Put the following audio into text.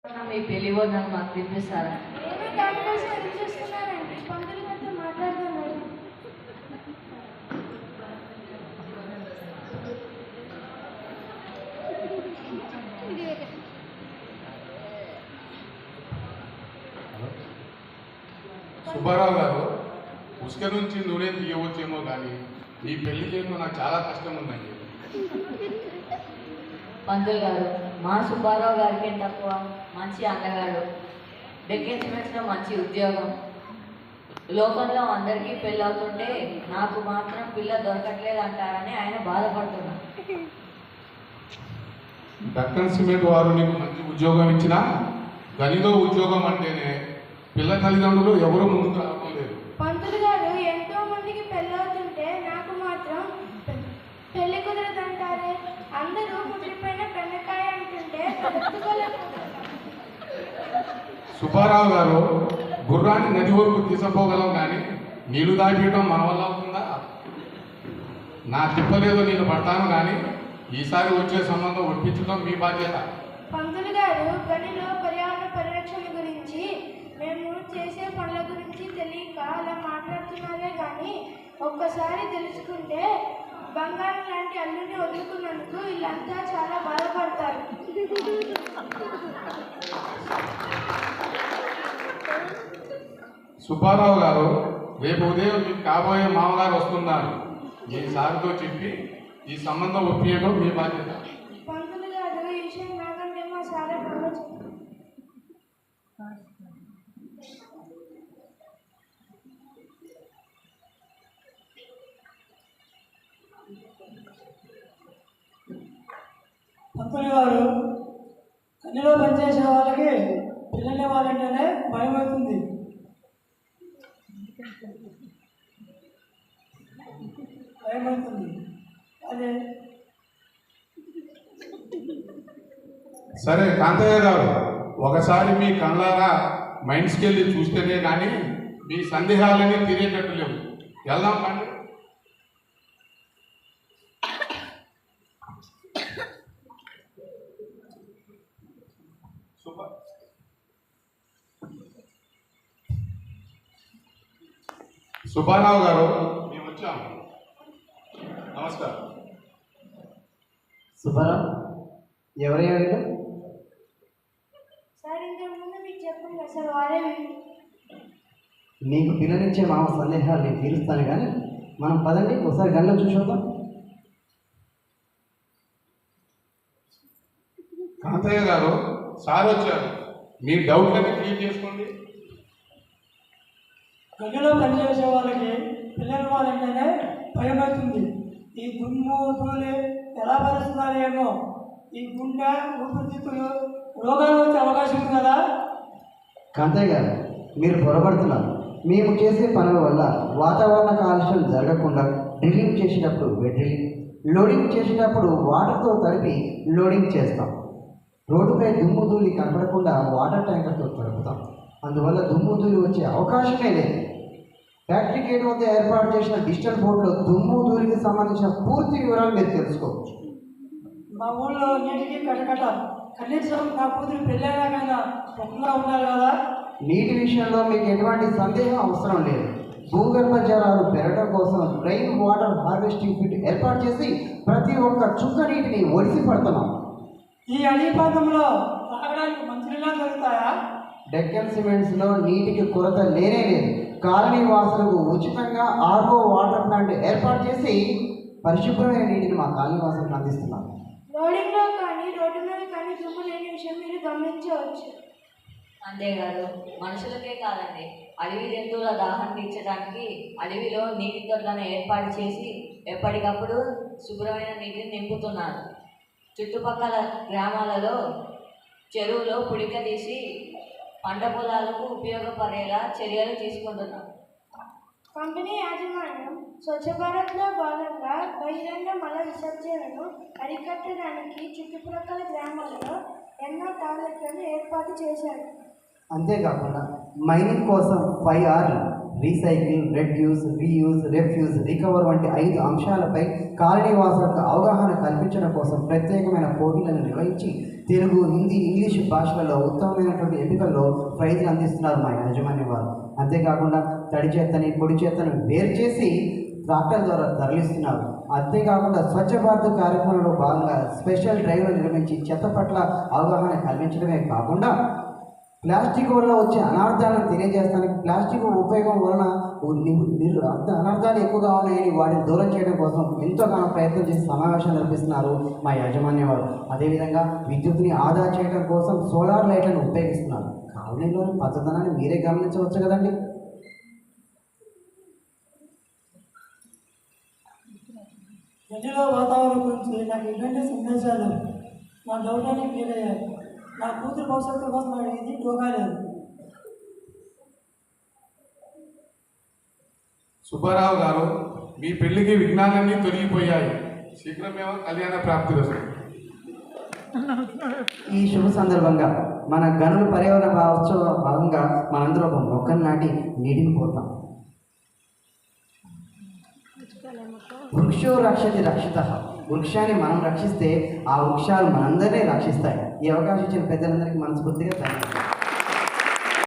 మీ పెళ్లి భోజనాలు మాకు తినిపిస్తారా? నేను దానికోసం ఎదురు చూస్తున్నానండి. పంతులు గారితో మాట్లాడుతున్నాను. సుబ్బారావు గారు, ఉసుక నుంచి నూనె తీయవచ్చేమో కానీ ఈ పెళ్లి చేయడం నాకు చాలా కష్టం ఉందండి. పంతులు గారు, మా సుబ్బారావు గారికి ఏం తక్కువ? మంచి అందగాడు, డెక్కన్ సిమెంట్స్లో మంచి ఉద్యోగం, లోకంలో అందరికీ పెళ్ళి అవుతుంటే నాకు మాత్రం పిల్ల దొరకట్లేదు అంటారని ఆయన బాధపడుతున్నారు. డక్కన్ సిమెంట్ వారు నీకు మంచి ఉద్యోగం ఇచ్చినా గనిలో ఉద్యోగం అంటేనే పిల్ల తల్లిదండ్రులు ఎవరు ముందుకు రావడం లేదు. పంతులు గారు, ఎంతో మందికి పెళ్ళి అవుతుంటే నాకు మాత్రం పెళ్లి కుదరదంటారే. అందరూ ముట్టిపోయిన పెన్నకాయ అంటుంటే సుబ్బారావు గారు, గుర్రాన్ని నది వరకు తీసుకుపోగలం కానీ నీళ్లు దాటియడం మన వల్ల అవుతుందా? నా తిప్పలేదో నేను పడతాను కానీ ఈసారి వచ్చే సంబంధం ఒప్పించడం మీ బాధ్యత. పంతులు గారు, గనిలో పర్యావరణ పరిరక్షణ గురించి మేము చేసే పనుల గురించి తెలియక అలా మాట్లాడుతున్నారే కానీ ఒక్కసారి తెలుసుకుంటే బంగారం లాంటి అల్లుని వదులుకున్నందుకు వీళ్ళంతా చాలా బాధపడతారు. సుబ్బారావు గారు, రేపు ఉదయం మీకు కాబోయే మామగారు వస్తున్నారు. మీ సార్తో చెప్పి ఈ సంబంధం ఒప్పించడం మీ బాధ్యత. పంతులు గారు, ఈ విషయం నాకంటే మా సారే బాగా చెప్పారు. పంతులు గారు, కన్నీలో పనిచేసే వాళ్ళకి పిల్లల్ని వాళ్ళంటేనే భయం అవుతుంది. అదే సరే కాంతయ్య గారు, ఒకసారి మీ కళ్ళారా మైండ్స్కి వెళ్ళి చూస్తేనే కానీ మీ సందేహాలన్నీ తీరేటట్టు లేవు. వెళ్దాం కానీ. సుబ్బారావు గారు, మేము వచ్చాము. నమస్కారం. సుబ్బారావు, ఎవరయ్యా వీళ్ళు? సార్, ఇంతకుముందు మీకు చెప్పండి కదా సార్, వారే నీకు పిల్లనిచ్చే మామ సందేహాలు నేను తీరుస్తాను కానీ మనం పదండి ఒకసారి గన్లో చూసొద్దాం. కాంతయ్య గారు, సార్ వచ్చారు. మీ డౌట్లన్నీ క్లియర్ చేసుకోండి. గనిలో పనిచేసే వాళ్ళకి పిల్లల వాళ్ళంటేనే భయం అవుతుంది. ఈ దుమ్ము ధూళి ఎలా భరిస్తున్నారేమో. ఈ గుండె ఊపిరితిత్తులు రోగాలు వచ్చే అవకాశం ఉంది కదా. కాంతయ్య గారు, మీరు పొరపడుతున్నారు. మేము చేసే పనుల వల్ల వాతావరణ కాలుష్యం జరగకుండా డ్రిల్లింగ్ చేసేటప్పుడు వెట్ డ్రిల్లింగ్, లోడింగ్ చేసేటప్పుడు వాటర్తో తడిపి లోడింగ్ చేస్తాం. రోడ్డుపై దుమ్ము ధూళి కనపడకుండా వాటర్ ట్యాంకర్తో తడుపుతాం. అందువల్ల దుమ్ము ధూళి వచ్చే అవకాశమే లేదు. ఫ్యాక్టరీ గేట్ వద్ద ఏర్పాటు చేసిన డిజిటల్ బోర్డులో దుమ్ము ధూళికి సంబంధించిన పూర్తి వివరాలు మీరు తెలుసుకోవచ్చు. మా ఊళ్ళో నీటికి కటకట. కనీసం నా కూతురు పెళ్ళైనాకైనా ఒక్కగా ఉండాలి కదా. నీటి విషయంలో మీకు ఎటువంటి సందేహం అవసరం లేదు. భూగర్భ జలాలు పెరగడం కోసం రైన్ వాటర్ హార్వెస్టింగ్ ఫిట్ ఏర్పాటు చేసి ప్రతి ఒక్క చుక్క నీటిని ఒడిసి పడుతున్నాం. ఈ అడవి ప్రాంతంలో తాగడానికి మంచినీళ్ళ దొరుకుతాయా? డెక్కన్ సిమెంట్స్లో నీటికి కొరత లేనే లేదు. కాలనీ వాసులకు ఉచితంగా ఆర్ఓ వాటర్ ప్లాంట్ ఏర్పాటు చేసి పరిశుభ్రమైన నీటిని మా కాలనీ వాసులకు అందిస్తున్నాం. లోడింగ్లో కానీ రోడ్డు మీద కానీ దుమ్ము లేని విషయం మీరు గమనించవచ్చు. అంతేకాదు, మనుషులకే కాదండి, అడవి జంతువుల దాహం తీర్చడానికి అడవిలో నీటి తొట్లను ఏర్పాటు చేసి ఎప్పటికప్పుడు శుభ్రమైన నీటిని నింపుతున్నారు. చుట్టుపక్కల గ్రామాలలో చెరువులో పుడిక తీసి పంట పొలాలకు ఉపయోగపడేలా చర్యలు తీసుకుంటున్నారు. కంపెనీ యాజమాన్యం స్వచ్ఛ భారత్లో భాగంగా బహిరంగ మల విసర్జనను అరికట్టడానికి చుట్టుప్రక్కల గ్రామాల్లో ఎన్నో టాయిలెట్లను ఏర్పాటు చేశారు. అంతేకాకుండా మైనింగ్ కోసం 5R recycling, reduce, reuse, refuse, recover వంటి 5 అంశాలపై కాలనీ వాసులకు అవగాహన కల్పించడం కోసం ప్రత్యేకమైన పోటీలను నిర్వహించి తెలుగు, హిందీ, ఇంగ్లీష్ భాషలలో ఉత్తమమైనటువంటి ఎంపికల్లో ప్రైజులు అందిస్తున్నారు మా యాజమాన్యం వారు. అంతేకాకుండా తడి చెత్తని, పొడి చెత్తను వేరు చేసి ట్రాక్టర్ ద్వారా తరలిస్తున్నారు. అంతేకాకుండా స్వచ్ఛ భారత్ కార్యక్రమంలో భాగంగా స్పెషల్ డ్రైవ్లు నిర్వహించి చెత్త పట్ల అవగాహన కల్పించడమే కాకుండా ప్లాస్టిక్ వల్ల వచ్చే అనార్థాలను తెలియజేస్తానికి, ప్లాస్టిక్ ఉపయోగం వలన అనార్థాలు ఎక్కువగా ఉన్నాయని వాటిని దూరం చేయడం కోసం ఎంతోగానో ప్రయత్నం చేసి సమావేశాలు నిర్వహిస్తున్నారు మా యాజమాన్యం వారు. అదేవిధంగా విద్యుత్ని ఆదా చేయడం కోసం సోలార్ లైట్లను ఉపయోగిస్తున్నారు. కాలనీలోని పచ్చదనాన్ని మీరే గమనించవచ్చు కదండి. గదిలో వాతావరణం గురించి నాకు ఎటువంటి సందేశాలు నా డౌట్ అని క్లియర్ అయ్యాయి. నా కూతురు భవిష్యత్తు కోసం అడిగింది రోగాలేదు. సుబ్బారావు గారు, మీ పెళ్లికి విఘ్నాలన్నీ తొలగిపోయాయి. శీఘ్రమేమో కళ్యాణ ప్రాప్తి వస్తుంది. ఈ శుభ సందర్భంగా మన గనుల పర్యావరణ మహోత్సవ భాగంగా మనందరూ ఒక మొక్కను నాటి నీటిని పోతాం. వృక్షో రక్షతి రక్షిత. వృక్షాన్ని మనం రక్షిస్తే ఆ వృక్షాలు మనందరినీ రక్షిస్తాయి. ఈ అవకాశం ఇచ్చిన పెద్దలందరికీ మనస్ఫూర్తిగా ధన్యవాదాలు.